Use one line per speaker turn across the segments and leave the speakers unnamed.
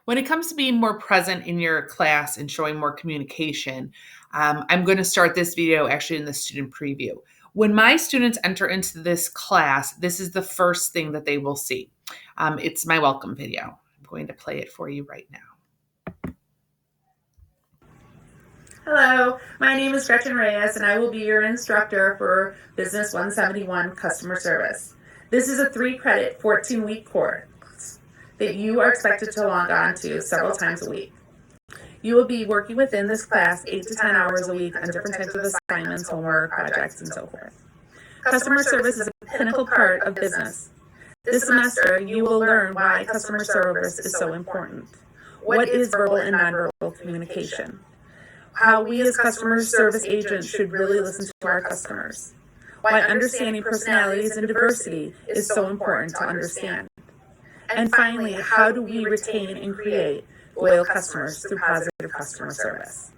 When it comes to being more present in your class and showing more communication, I'm going to start this video actually in the student preview. When my students enter into this class, this is the first thing that they will see. It's my welcome video. I'm going to play it for you right now.
Hello, my name is Gretchen Reyes and I will be your instructor for Business 171 Customer Service. This is a 3-credit, 14-week course that you are expected to log on to several times a week. You will be working within this class 8 to 10 hours a week on different types of assignments, homework, projects, and so forth. Customer service is a pinnacle part of business. This semester, you will learn why customer service is so important. What is verbal and nonverbal communication? How we as customer service agents should really listen to our customers. Why understanding personalities and diversity is so important to understand. And finally, how do we retain and create loyal customers through positive customer service?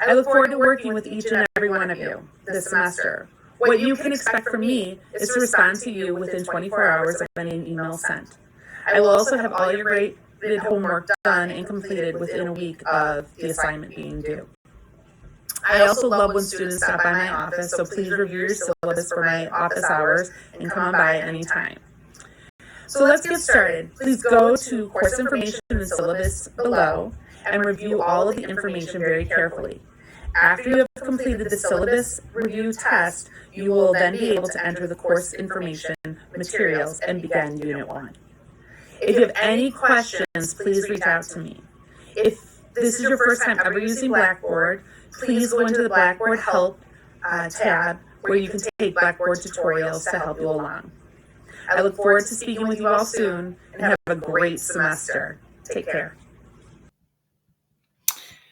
I look forward to working with each and every one of you this semester. What you can expect from me is to respond to you within 24 hours of any email sent. I will also have all your graded homework done and completed within a week of the assignment being due. I also love when students stop by my office, so please review your syllabus for my office hours and come on by anytime. So let's get started. Please go to course information and syllabus below and review all of the information very carefully. After you have completed the syllabus review test, you will then be able to enter the course information materials and begin Unit 1. If you have any questions, please reach out to me. If this is your first time ever using Blackboard, please go into the Blackboard Help tab where you can take Blackboard tutorials to help you along. I look forward to speaking with you all soon and have a great semester. Take care.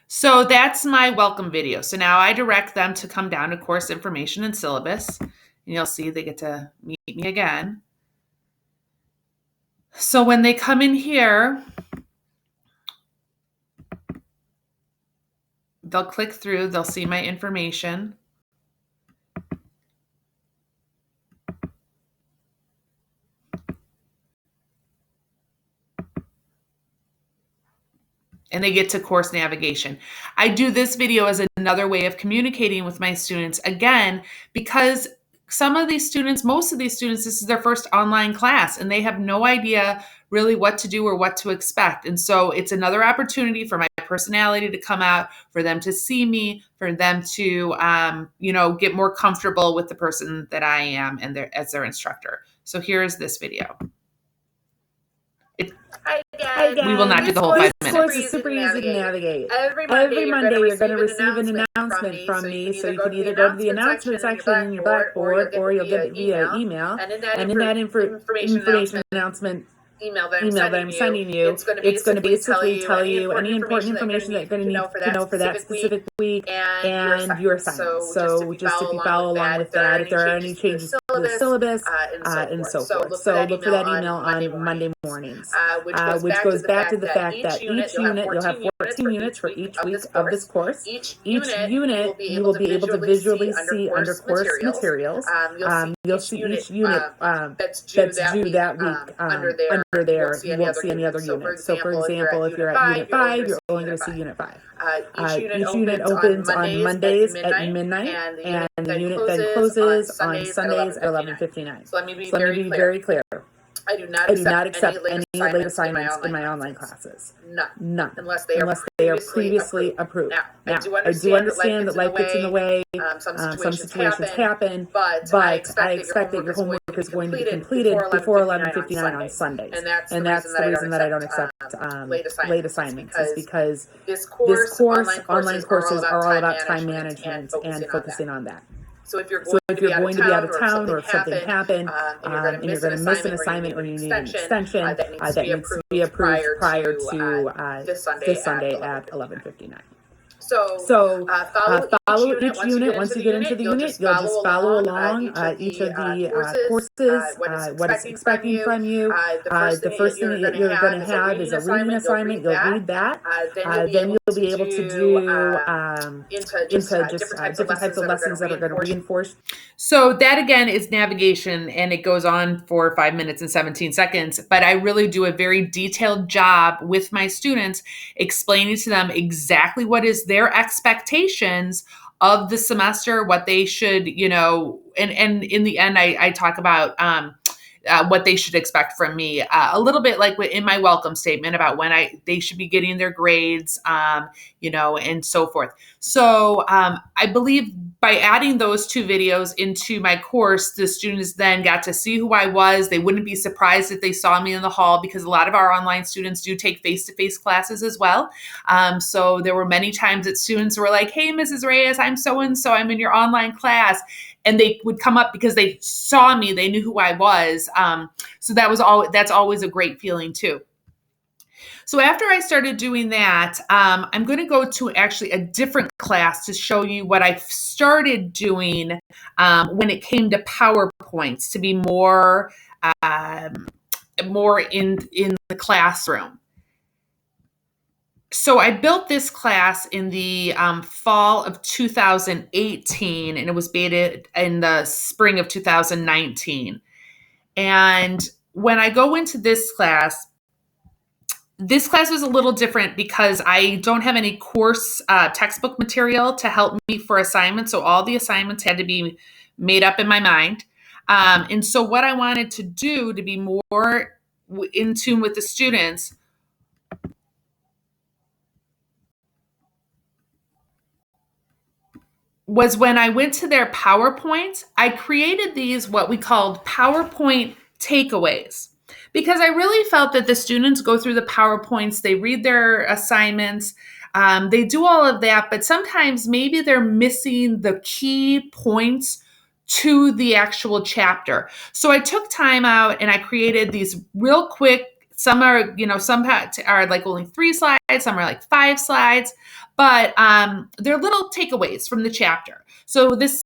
So that's my welcome video. So now I direct them to come down to course information and syllabus. And you'll see they get to meet me again. So when they come in here, they'll click through, they'll see my information. And they get to course navigation. I do this video as another way of communicating with my students, again, because some of these students, most of these students, this is their first online class and they have no idea really what to do or what to expect. And so it's another opportunity for my personality to come out, for them to see me, for them to, get more comfortable with the person that I am and as their instructor. So here's this video.
Hi again.
We will not do the whole 5 minutes.
This course is super easy to navigate. Every Monday you're going to receive an announcement from me, so you can either go to the announcement section in your Blackboard or you'll get it via email. And in that information announcement email that I'm sending you, it's going to basically tell you any important information that you're going to need to know for that specific week and your assignments. So just if you follow along with that, if there are any changes to the syllabus and so forth. So look for that email on Monday mornings, which goes back to the fact that each unit, you'll have 14 units for each week of this course. Each unit you will be able to visually see under course materials. You'll see each unit that's due that week under there. You won't see any other units. So for example, if you're at Unit 5, you're only going to see Unit 5. Each unit opens on Mondays at midnight, and the unit then closes on Sundays at 11:59. So let me be very clear. I do not accept any late assignments in my online classes. None. Unless they are previously approved. Now, I do understand that life gets in the way. Some situations happen, but I expect that your homework is going to be completed before 11:59 on Sundays. And that's the reason that I don't accept late assignments, is because this course, online courses are all about time management and focusing on that. So if you're going to be out of town or if something happened and you're going to miss an assignment or you need an extension, that needs to be approved prior to this Sunday at 11:59. So follow each unit. Once you get into the unit, you'll just follow along each of the courses, what it's expecting from you. The first thing that you're going to have is a reading assignment. You'll read that. Then you'll be able to do into just different types of lessons that are going to reinforce.
So that again is navigation, and it goes on for 5 minutes and 17 seconds. But I really do a very detailed job with my students, explaining to them exactly what is their expectations of the semester, what they should, and in the end, I talk about what they should expect from me. A little bit like in my welcome statement about when they should be getting their grades, and so forth. So I believe by adding those 2 videos into my course, the students then got to see who I was. They wouldn't be surprised if they saw me in the hall, because a lot of our online students do take face-to-face classes as well. So there were many times that students were like, "Hey, Mrs. Reyes, I'm so-and-so, I'm in your online class." And they would come up because they saw me, they knew who I was. So that's always a great feeling too. So after I started doing that, I'm going to go to actually a different class to show you what I started doing when it came to PowerPoints, to be more in the classroom. So I built this class in the fall of 2018, and it was beta in the spring of 2019. And when I go into this class was a little different because I don't have any course textbook material to help me for assignments. So all the assignments had to be made up in my mind. And so what I wanted to do to be more in tune with the students was when I went to their PowerPoints, I created these, what we called PowerPoint takeaways, because I really felt that the students go through the PowerPoints, they read their assignments, they do all of that, but sometimes maybe they're missing the key points to the actual chapter. So I took time out and I created these real quick. Some are, some are like only 3 slides, some are like 5 slides, but they're little takeaways from the chapter. So this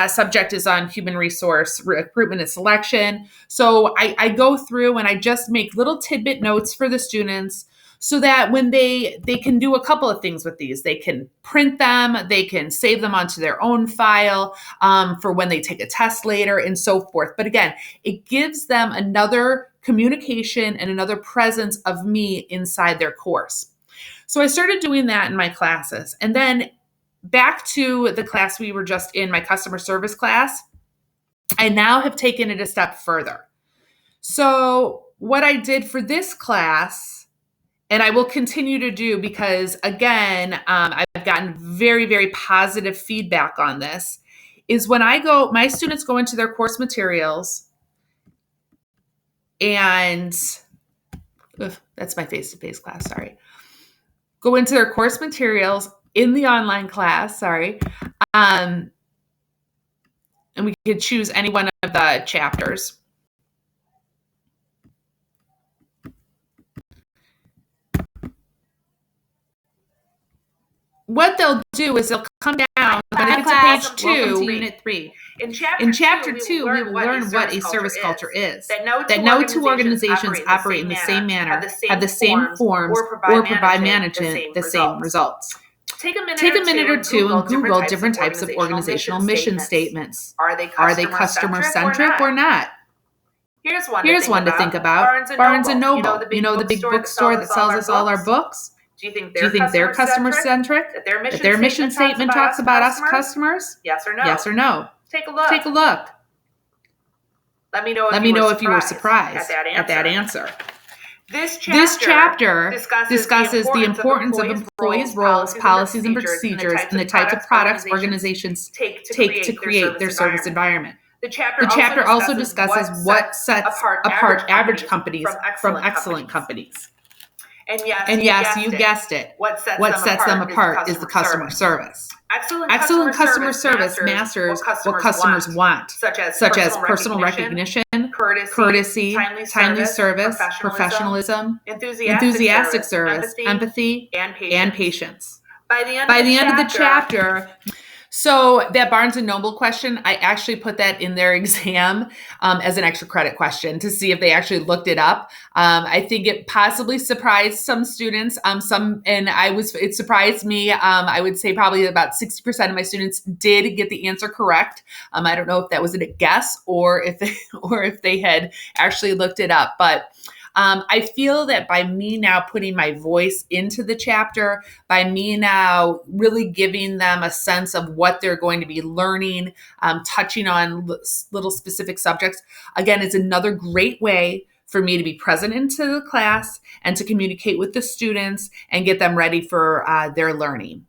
subject is on human resource recruitment and selection. So I go through and I just make little tidbit notes for the students so that when they can do a couple of things with these. They can print them, they can save them onto their own file for when they take a test later and so forth. But again, it gives them another communication and another presence of me inside their course. So I started doing that in my classes. And then back to the class we were just in, my customer service class, I now have taken it a step further. So what I did for this class, and I will continue to do because, again, I've gotten very, very positive feedback on this, is when my students go into their course materials and, that's my face-to-face class, sorry. Go into their course materials in the online class, and we could choose any one of the chapters. What they'll do is they'll come down when they get to page 2, Unit 3. In Chapter 2, we will learn what a service culture is. That no 2 organizations operate in the same manner, have the same forms, or provide management the same results. Take a minute or two and Google different types of organizational mission statements. Are they customer-centric or not? Here's one to think about. Barnes & Noble, the big bookstore that sells us all our books? Do you think they're customer-centric? That their mission statement talks about us customers? Yes or no? Yes or no? Take a look. Let me know if you were surprised at that answer. This chapter discusses the importance of employees' roles, policies, and procedures, and the types of products organizations take to create their service environment. The chapter also discusses what sets apart average companies from excellent companies. And yes, you guessed it. What sets them apart is the customer service. Excellent customer service masters what customers want, such as personal recognition, courtesy, timely service, professionalism, enthusiastic service, empathy, and patience. by the end of the chapter. So that Barnes and Noble question, I actually put that in their exam as an extra credit question to see if they actually looked it up. I think it possibly surprised some students. It surprised me. I would say probably about 60% of my students did get the answer correct. I don't know if that was a guess or if or if they had actually looked it up, but I feel that by me now putting my voice into the chapter, by me now really giving them a sense of what they're going to be learning, touching on little specific subjects, again, it's another great way for me to be present into the class and to communicate with the students and get them ready for their learning.